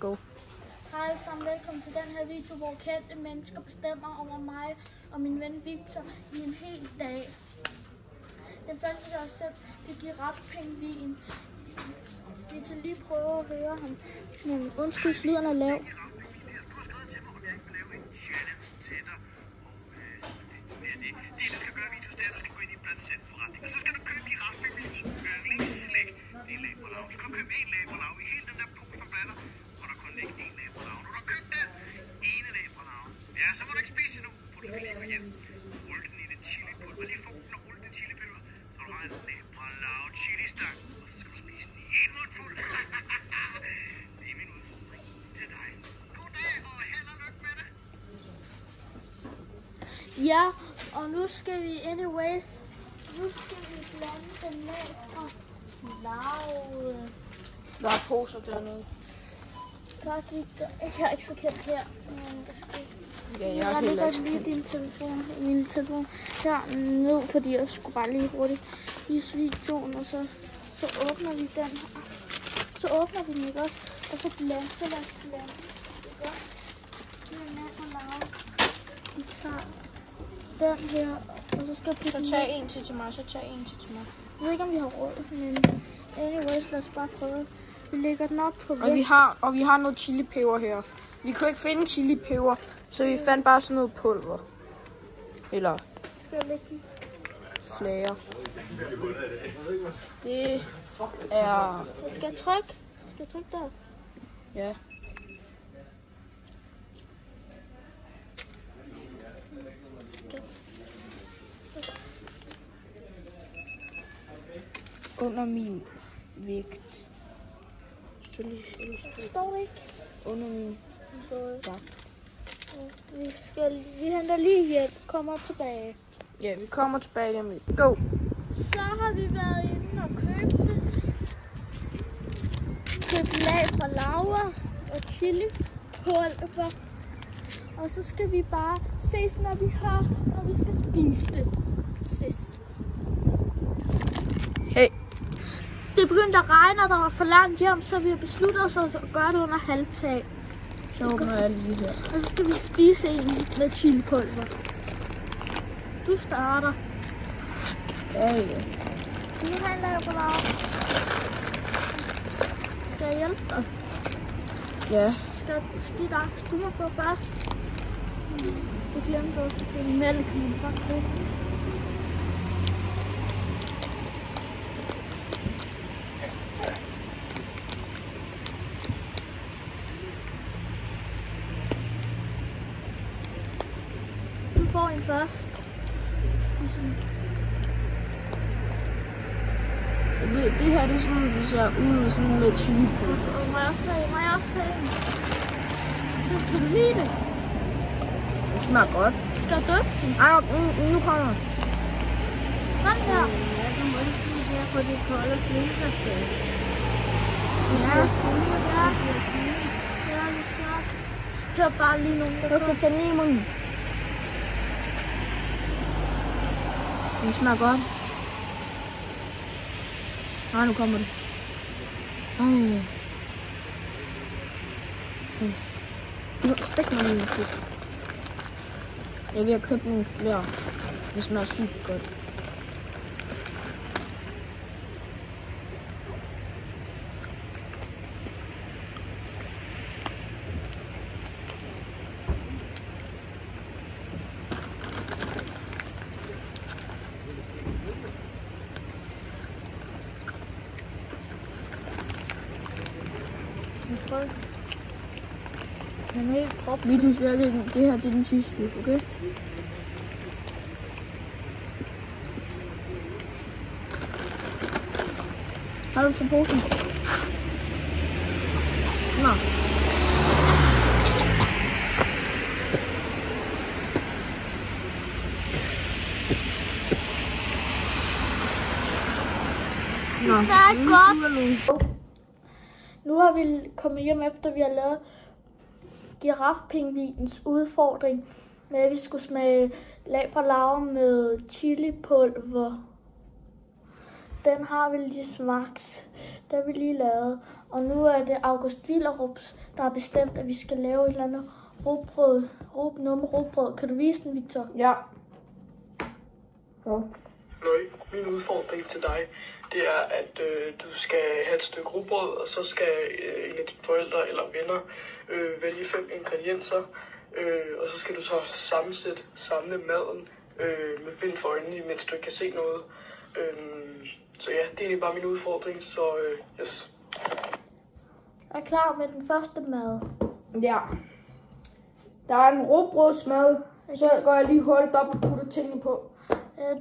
Go. Hej alle sammen, velkommen til den her video, hvor kendte mennesker bestemmer over mig og min ven Victor i en hel dag. Den første recept, det giver girafpingvin. Vi kan lige prøve at høre ham. Men undskyld, lyden er lav. Du har skrevet til mig, om jeg ikke vil lave en challenge til dig. Og det du skal gøre, Vitus, det er, at du skal gå ind i en blandt selv forretning. Og så skal du købe girafpingvins yndlingsslik. Det er labralarv. Så skal du købe en labralarv i hele den der pose med blander. Og der kun ligge en labralarv. Når du har købt den ene labralarv, ja, så må du ikke spise endnu, for du skal lige gå hjem. Rulle den i det chilipulver. Lige få den og rulle den i chilipulver. Så har du en labralarv chilistang. Og så skal du spise den i en mundfuld. Det er min udfordring til dig. God dag, og held og lykke med det. Ja, og nu skal vi blande den lækre larve. Der er poser dernede. Tak, Victor. Jeg har ikke så kendt her, men jeg skal... Ja, jeg lægger lige min telefon her ned, fordi jeg skulle bare lige hurtigt vise videoen, og så åbner vi den her. Så åbner vi den, ikke også? Og så lad os blande, ikke også? Det er med at lave. Vi tager den her, og så skal jeg putte den. Så tag en til mig, så tag en til mig. Jeg ved ikke, om vi har råd, men anyways, lad os bare prøve. Vi lægger den op på Og vi har noget chilipeber her. Vi kunne ikke finde chilipeber, så vi fandt bare sådan noget pulver. Eller skal jeg lægge den? flager. Det er... Skal jeg trykke? Der? Ja. Under min vægt. Står det ikke? Under min vægt. Vi henter lige hjælp. Kommer tilbage. Ja, vi kommer tilbage lige om lidt. Go! Så har vi været inde og købt lag fra laver og chilipulver. Og så skal vi bare ses, når vi skal spise det. Ses. Hey. Det begyndte at regne, og der var for langt hjem, så vi har besluttet os at gøre det under halvtag. Så åbner jeg lige her. Og så skal vi spise en med chilipulver. Du starter. Ja. Nu handler jeg på lav. Skal jeg hjælpe dig? Ja. Skal dig? Du må gå først. Jeg glemte også at finde mælk, men fuck det. Du får en først. Det her det er sådan, det ser ud sådan med chilipulver. Må jeg også tage en? Kan du lide det? Det smager godt. Skal du døbe den? Ej, nu kommer den. Sådan her. Ja, du må ikke sige her på det kolde flinkerskab. Ja, vi skal. Så bare lige nogle, der Så tag den i munden. Det smager godt. Nej, nu kommer det. Stik mig lige til. Jeg vil have købt nogle flere. Det smager sygt godt. Vitus, det her det er den sidste bid, okay? Har du så posen? Nå. Det er godt. Nu har vi kommet hjem efter vi har lavet girafpingvinens udfordring med at vi skulle smage labralarve med chilipulver. Den har vi lige smagt. Der har vi lige lavet. Og nu er det August Willerups, der har bestemt, at vi skal lave et eller andet rugbrød. Rugbrød. Kan du vise den, Victor? Ja. Løg, min udfordring til dig, det er, at du skal have et stykke rugbrød, og så skal en af dine forældre eller venner vælge 5 ingredienser, og så skal du så samle maden med bind for øjnene, mens du ikke kan se noget. Så ja, det er egentlig bare min udfordring, så yes. Jeg er klar med den første mad. Ja. Der er en rugbrødsmad, så går jeg lige hurtigt op og putter tingene på.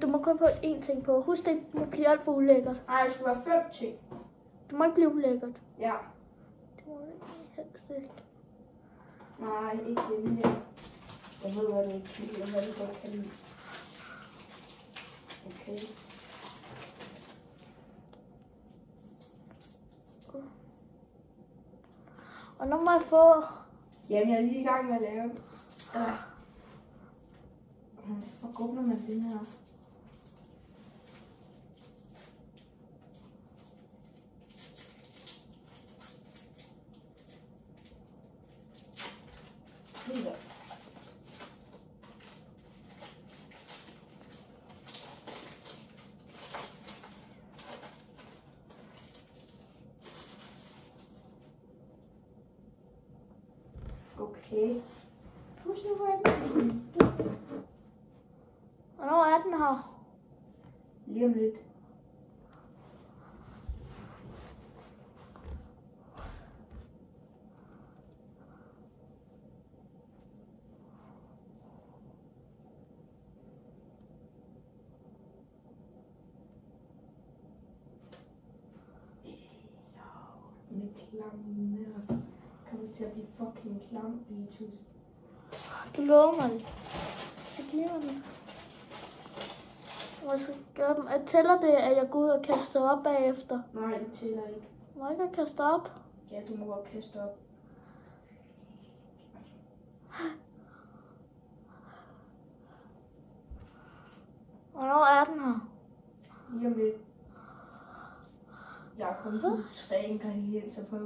Du må kun få én ting på. Husk det, må blive alt for ulækkert. Nej, det skulle være 5 ting. Det må ikke blive ulækkert. Ja. Det må det helst ikke. Nej, ikke det her. Jeg ved, hvad du ikke kan lide, og hvad du godt kan lide. Okay. Og nu må jeg få... Jamen, jeg er lige i gang med at lave. Hvor åbner man den her? Lige der. Okay. Husk nu, hvor jeg kan. Hvornår er den her? Lige om lidt. Med klammer. Kommer til at blive fucking klam, Vitus. Du lover mig det. Jeg giver den. Og så gør den. Jeg tæller det, at jeg går ud og kaster op bagefter. Nej, det tæller ikke. Må jeg ikke kaste op? Ja, du må godt kaste op. Hvornår er den her? Lige om lidt. Jeg har kommet 3 ingredienser på.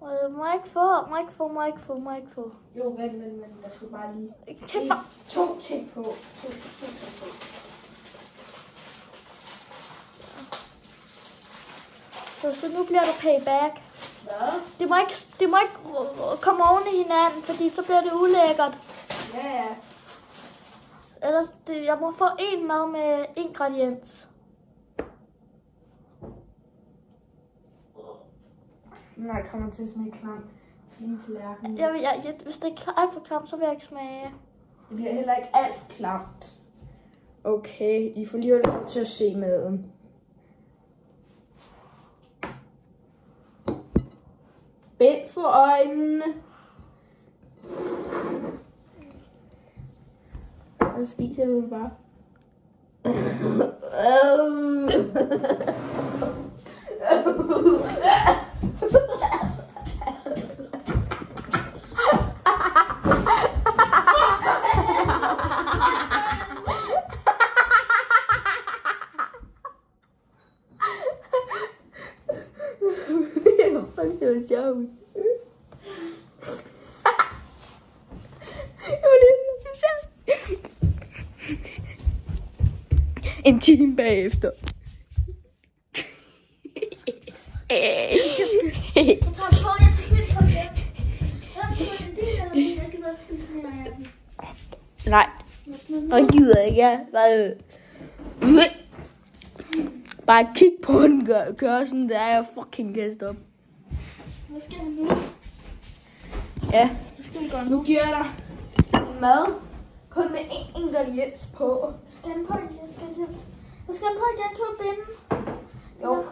Må jeg ikke få. Jo, vent. Der skal bare lige... Kæmper. 2 ting på. 2 ting på. Så nu bliver det payback. Hvad? Det må ikke komme oven i hinanden, fordi så bliver det ulækkert. Ja. Ellers, jeg må få en mad med ingrediens. Nej, kommer til at smage klam. Til lige til lærken. Hvis det er alt for klamt, så vil jeg ikke smage. Det bliver heller ikke alt for klamt. Okay, I får lige lov til at se maden. Bind for øjnene. Og spiser du bare. Fuck, det var sjovt. En time bagefter. Jeg tager på, jeg tager lidt på det. Jeg tager en del af det, jeg gider ikke spise mere af den. Nej, og gider ikke. Bare kig på den, gør sådan, der er jeg fucking kastet op. Hvad skal vi nu? Ja, Hvad skal vi gøre nu? nu giver jeg dig mad, kun med 1 ingrediens på. Skal den på igen? Jeg skal den på igen til at binde. Jo.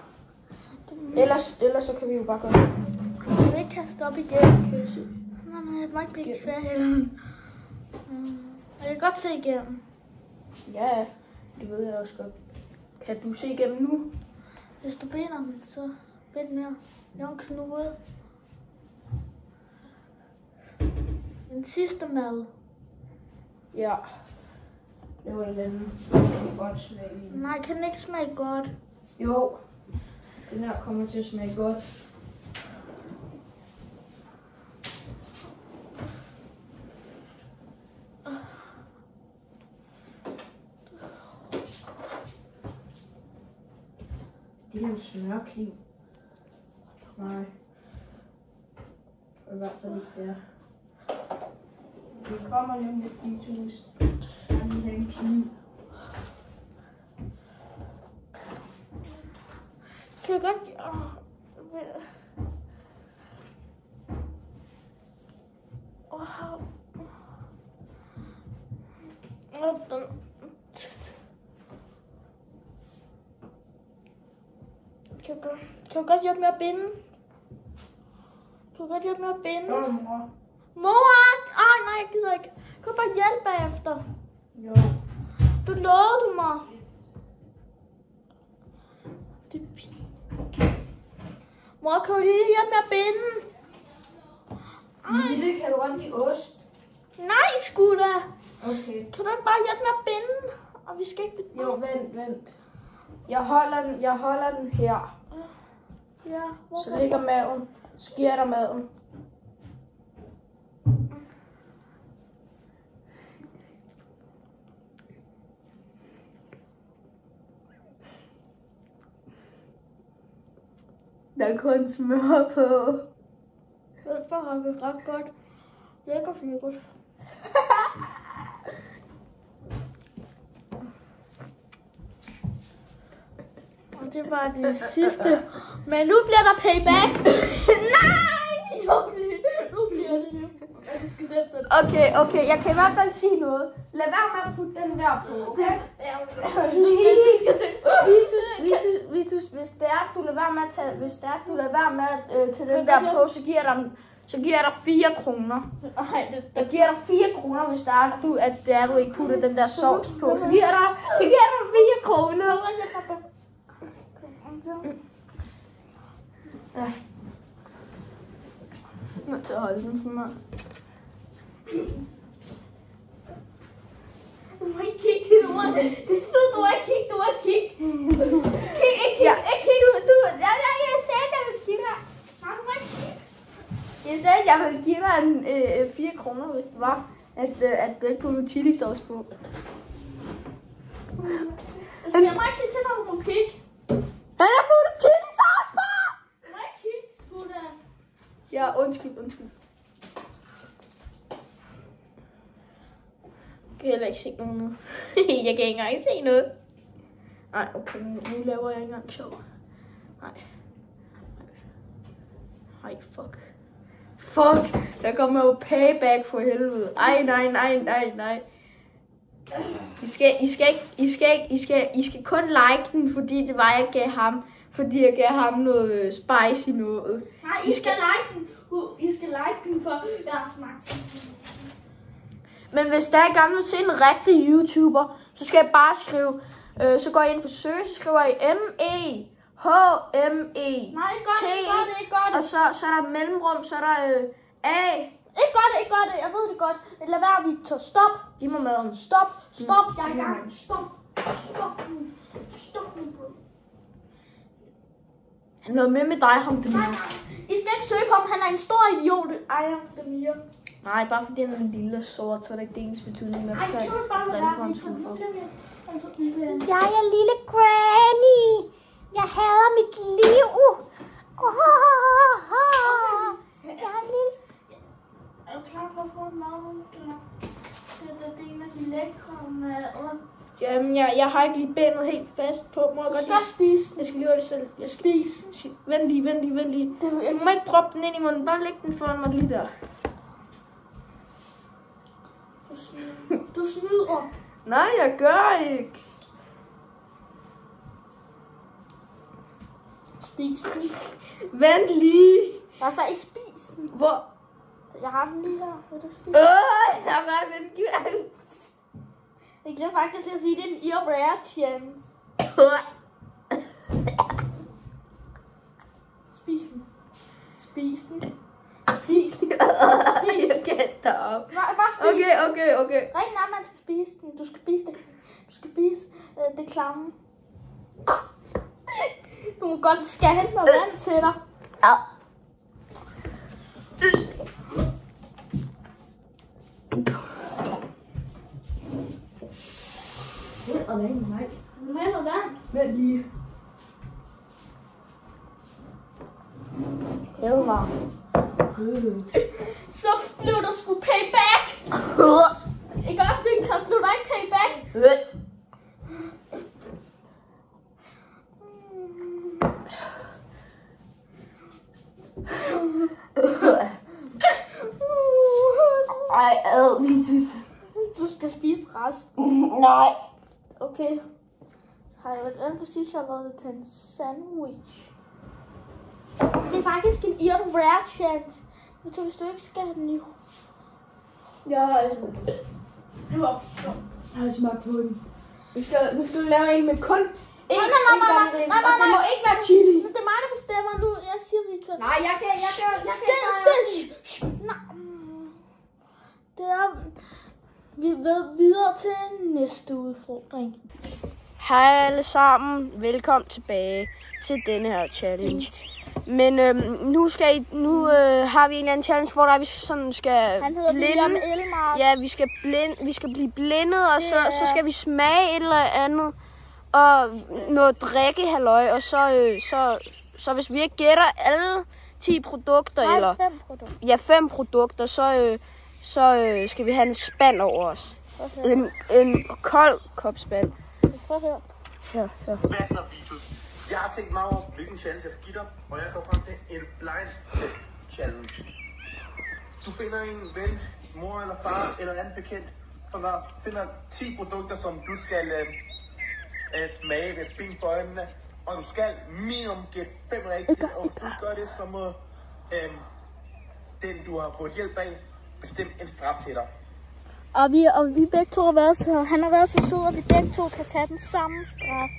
Ellers så kan vi jo bare gøre det. Jeg vil ikke kaste op igen. Nej, jeg må ikke blive kvær heller. Jeg kan godt se igennem. Ja, det ved jeg også godt. Kan du se igennem nu? Hvis du binder den, så bind mere. Lav en knude. Den sidste mad. Ja. Det var en eller anden åndssvag. Nej, kan den ikke smage godt? Jo, Den her kommer til at smage godt. Det er en smørkniv. Nej. I hvert fald ikke der. Det kommer nemlig Vitus. Han vil have en kniv. Kan jeg godt... Kan du godt hjælpe med at binde? Kan du godt hjælpe med at binde? Mor. Mor! Ej, nej, jeg gider ikke. Kan du bare hjælpe bagefter? Jo. Du lovede du mig. Mor, kan du lige hjælpe med at binde? Lille, kan du godt lide ost? Nej, sgu da. Okay. Kan du ikke bare hjælpe med at binde? Og vi skal ikke... Jo, vent. Jeg holder den her. Ja, hvor Så ligger maden. Så giver jeg dig maden. Der er kun smør på. Det er faktisk ret godt. Lækkert. Og det var det sidste. Men nu bliver der payback. Nej! Nu bliver det. Okay, jeg kan i hvert fald sige noget. Lad være med at putte den der på, okay? Vitus, hvis det er, du lader være med at tage den der på, så giver jeg dig 4 kroner. Jeg giver dig 4 kroner, hvis det er, du ikke putter den der sovs på. Så giver jeg dig 4 kroner. Ja. Nu til at holde den sådan her. Du må ikke kigge til det, mor. Det stod, du må ikke kigge. Ikke kig. Jeg sagde, at jeg ville give dig. Nej, du må ikke kigge. Jeg sagde, at jeg ville give dig 4 kroner, hvis det var, at du ikke puttede chili sauce på. Altså, jeg må ikke sige til dig, du må kigge. Han har puttet chili sauce på! Du må ikke kigge, sgu da. Ja, undskyld. Jeg kan heller ikke se noget nu. Jeg kan ikke engang se noget. Nej, okay, nu laver jeg ikke engang sjov. Nej, fuck. Der kommer jo payback for helvede. Ej, nej. I skal kun like den, fordi det var, jeg gav ham. Fordi jeg gav ham noget spicy noget. Nej, I skal like den. I skal like den, for jeg har smagt. Men hvis der er gerne vil se en rigtig YouTuber, så skal jeg bare skrive, så går jeg ind på søge, så skriver jeg M-E-H-M-E. Nej, ikke gør det. Og så er der mellemrum, så er der A. Ikke gør det, jeg ved det godt. Lad være, Victor. Stop. Giv mig maden. Stop, jeg er i gang. Stop nu, bro. Han noget med dig, ham det Nej, I skal ikke søge på ham, han er en stor idiot. Ej, det mere. Nej, bare fordi han er en lille sort, så er det ikke det ens betydning. Ej, kan du bare lade være, Victor. Nu bliver vi... Jeg er lille Granny. Jeg hader mit liv. Jeg er lille. Er du klar på at få en mad? Det er en af de lækre mader. Jamen, jeg har ikke lige bindet helt fast på. Må jeg Du godt skal spise. Jeg skal lige gøre det selv. Jeg skal spise. Vent lige. Du må ikke proppe den ind i munden. Bare læg den foran mig lige der. Du snyder. Nej, jeg gør ikke. Spis den. Vent lige. Der står ikke spis den. Hvor? Jeg har den lige her. Vil du spise? Jeg har den. Jeg glemte faktisk at sige, det er en ear chance. Spis den. Jeg kaster op. Bare spis. Okay. Nej, man skal spise den. Du skal spise det. Du skal spise det klamme. Du Du må godt skal hente noget vand til dig. Ja. Og nej. Vil du have noget vand? Vent lige. Helmer. Så blev der sgu payback. Ikke også, Victor? Blev der ikke payback? Ej, Vitus. Du skal spise resten. Nej. Okay. Så har jeg jo et andet præcis, jeg har lavet til en sandwich. Det er faktisk en eat rare chance. Hvis du ikke skal have den jo. Det var sjovt. Jeg har smagt på den. Hvis du laver en med kun Nej. det må ikke være chili. Men det er mig, der bestemmer nu. Jeg siger Victor. Nej, jeg kan Nej. Det er... Vi er videre til næste udfordring. Hej alle sammen. Velkommen tilbage til denne her challenge. Men nu har vi en eller anden challenge, hvor der vi sådan skal blinde. Ja, vi skal blive blindet, og så skal vi smage et eller andet. Og noget drikkehalløj, og så hvis vi ikke gætter alle 10 produkter, eller 5 produkter. Ja, 5 produkter, så skal vi have en spand over os. En kold kopspand. Prøv at høre. Hør. Hvad så, Vitus? Jeg har tænkt mig over, hvilken challenge jeg skal give dig, og jeg kom frem til en blind challenge. Du finder en ven, mor eller far eller anden bekendt, som der finder 10 produkter, som du skal smage ved spin for øjnene, og du skal minimum gætte 5 rigtigt, og hvis du gør det, så må den, du har fået hjælp af, bestemme en straf til dig. Og vi begge to har været så, han har været så sød, at vi begge to kan tage den samme straf.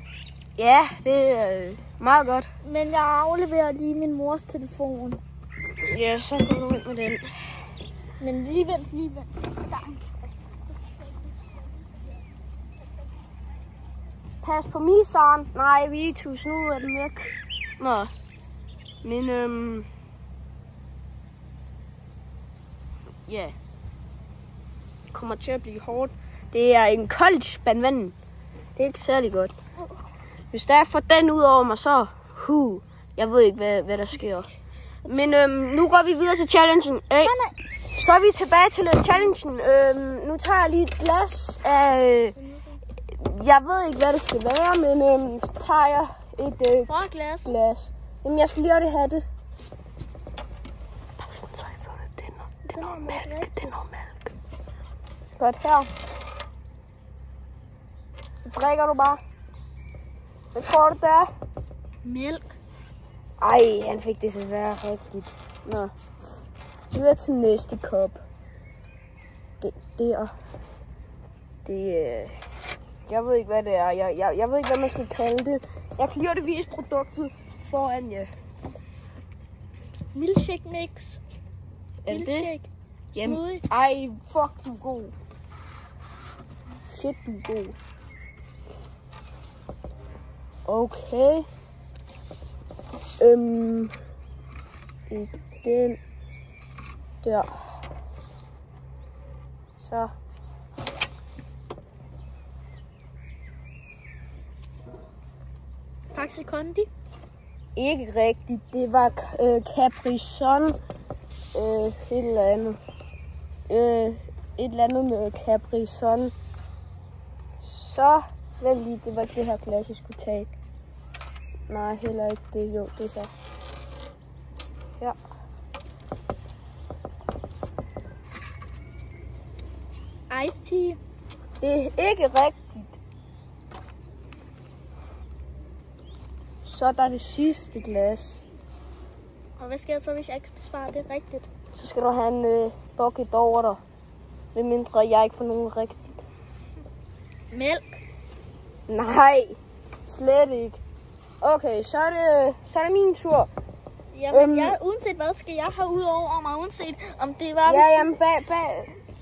Ja, det er meget godt. Men jeg afleverer lige min mors telefon. Ja, så går du ind med den. Men lige vent. Der. Pas på miseren. Nej, Vitus, nu er det væk. Nå. Men ja. Det kommer til at blive hårdt. Det er en kold spand vand. Det er ikke særlig godt. Hvis der får den ud over mig, så... jeg ved ikke, hvad der sker. Men nu går vi videre til challengen. Så er vi tilbage til challengen. Nu tager jeg lige et glas af... Jeg ved ikke, hvad det skal være, men så tager jeg et glas. Jamen, jeg skal lige have det. Så har jeg fundet det er noget mælk. Det er noget mælk. Godt her. Så drikker du bare. Hvad tror du, det er? Mælk. Ej, han fik det desværre rigtigt. Nå. Videre til næste kop. Jeg ved ikke, hvad det er. Jeg ved ikke, hvad man skal kalde det. Jeg kan lige vise produktet foran jer. Milkshake mix. Er det Milkshake. Jamen, ej, fuck, du er god. Shit, du er god. Okay. Ikke den. Der. Så. Faxe Kondi. Ikke rigtigt. Det var Capri Sun. Et eller andet. Et eller andet med Capri Sun. Så. Vent lige, det var ikke det her glas, jeg skulle tage. Nej, heller ikke det. Jo, det her. Ja. Ice tea. Det er ikke rigtigt. Så er der det sidste glas. Og hvad sker der så, hvis jeg ikke besvarer det rigtigt? Så skal du have en bucket over dig. Medmindre jeg ikke får nogen rigtigt. Mælk. Nej, slet ikke. Okay, så er det min tur. Jamen, uanset hvad skal jeg have ud over mig, uanset om det var... Ja, jamen,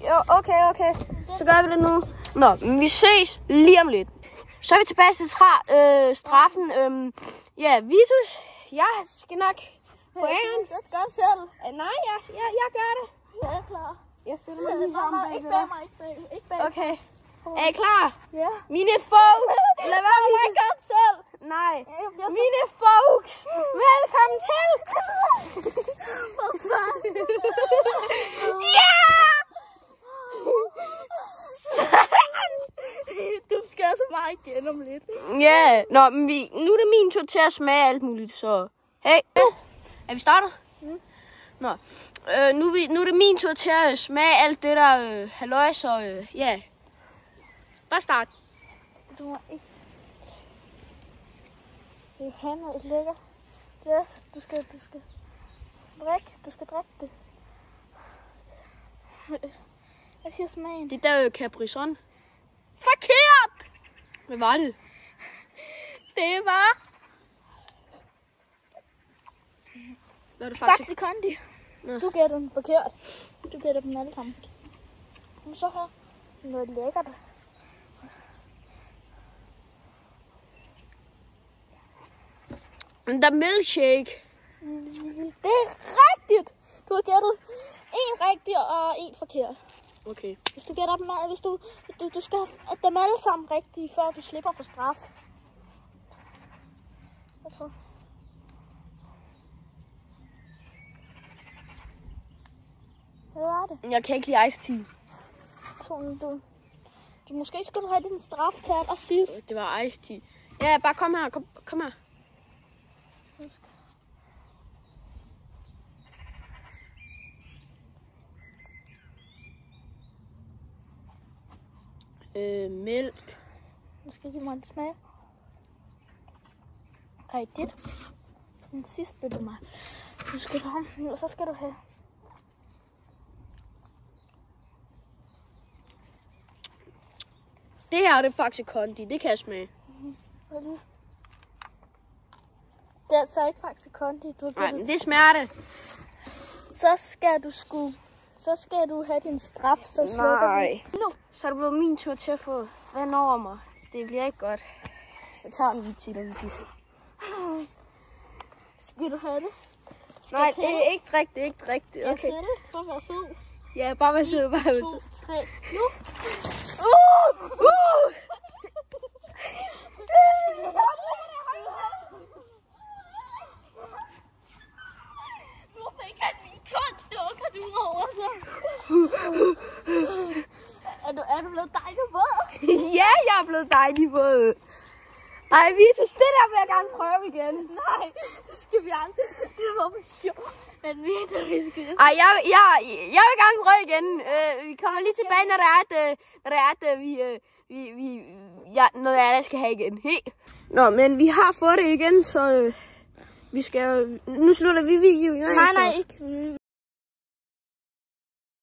Jo, okay. Så gør vi det nu. Nå, men vi ses lige om lidt. Så er vi tilbage til straffen. Ja, Vitus, jeg skal nok få æren. Jeg skal gøre selv. Nej, jeg gør det. Jeg er klar. Jeg stiller mig lige sammen Nej, ikke bag mig, ikke bag mig. Okay. Er I klar? Ja. Mine folks, lad være med Jeg gør det selv. Nej. Mine folks, velkommen til. Ja! Du skal så meget igen om lidt. Ja, nå, men nu er det min tur til at smage alt muligt, så... Hey, er vi startet? Nå, nu er det min tur til at smage alt det der halløj, så ja. Bare start. Du må ikke... Det er noget lækkert. Yes, du skal drikke det. Jeg siger smagen. Det der Capri Sun. Forkert! Hvad var det? Det var... Hvad er det faktisk? Faxe Kondi. Nå. Du gætter den forkert. Du gætter dem alle sammen. Kom så her. Noget lækkert. Der er milkshake. Det er rigtigt. Du har gættet en rigtig og en forkert. Okay. Hvis du gætter dem, hvis du skal have dem alle sammen rigtige, før du slipper for straf. Altså. Hvad er det? Jeg kan ikke lide ice tea. Måske skal du have din straf til allersidst. Det var ice tea. Ja, bare kom her. Kom her. Mælk. Nu skal jeg give mig en smag. Rigtigt. Den sidste vil du mig. Nu skal du have, og så skal du have. Det her er det Faxe Kondi. Det kan jeg smage. Det er altså ikke Faxe Kondi. Nej, men det smager det. Så skal du have din straf, så slukker vi. Nu. Så er det blevet min tur til at få vand over mig. Det bliver ikke godt. Jeg tager en Vitis. Skal du have det? Nej, det er ikke rigtigt. Okay. Jeg tager det. Bare vær sød. Ja, bare vær sød. 1, 2, 3. Nu. Nu fik han min kunddukker ud over sig. Er du blevet dejlig våd? Ja, jeg er blevet dejlig våd. Ej, Vitus, det der vil jeg gerne prøve igen. Nej, det skal vi aldrig. Det var for sjov. Men vi skal... Ej, jeg vil gerne prøve igen. Vi kommer lige tilbage, når det er, jeg skal have igen. Hey. Nå, men vi har fået det igen, så vi skal... Nu slutter vi videoen. Nej, ikke.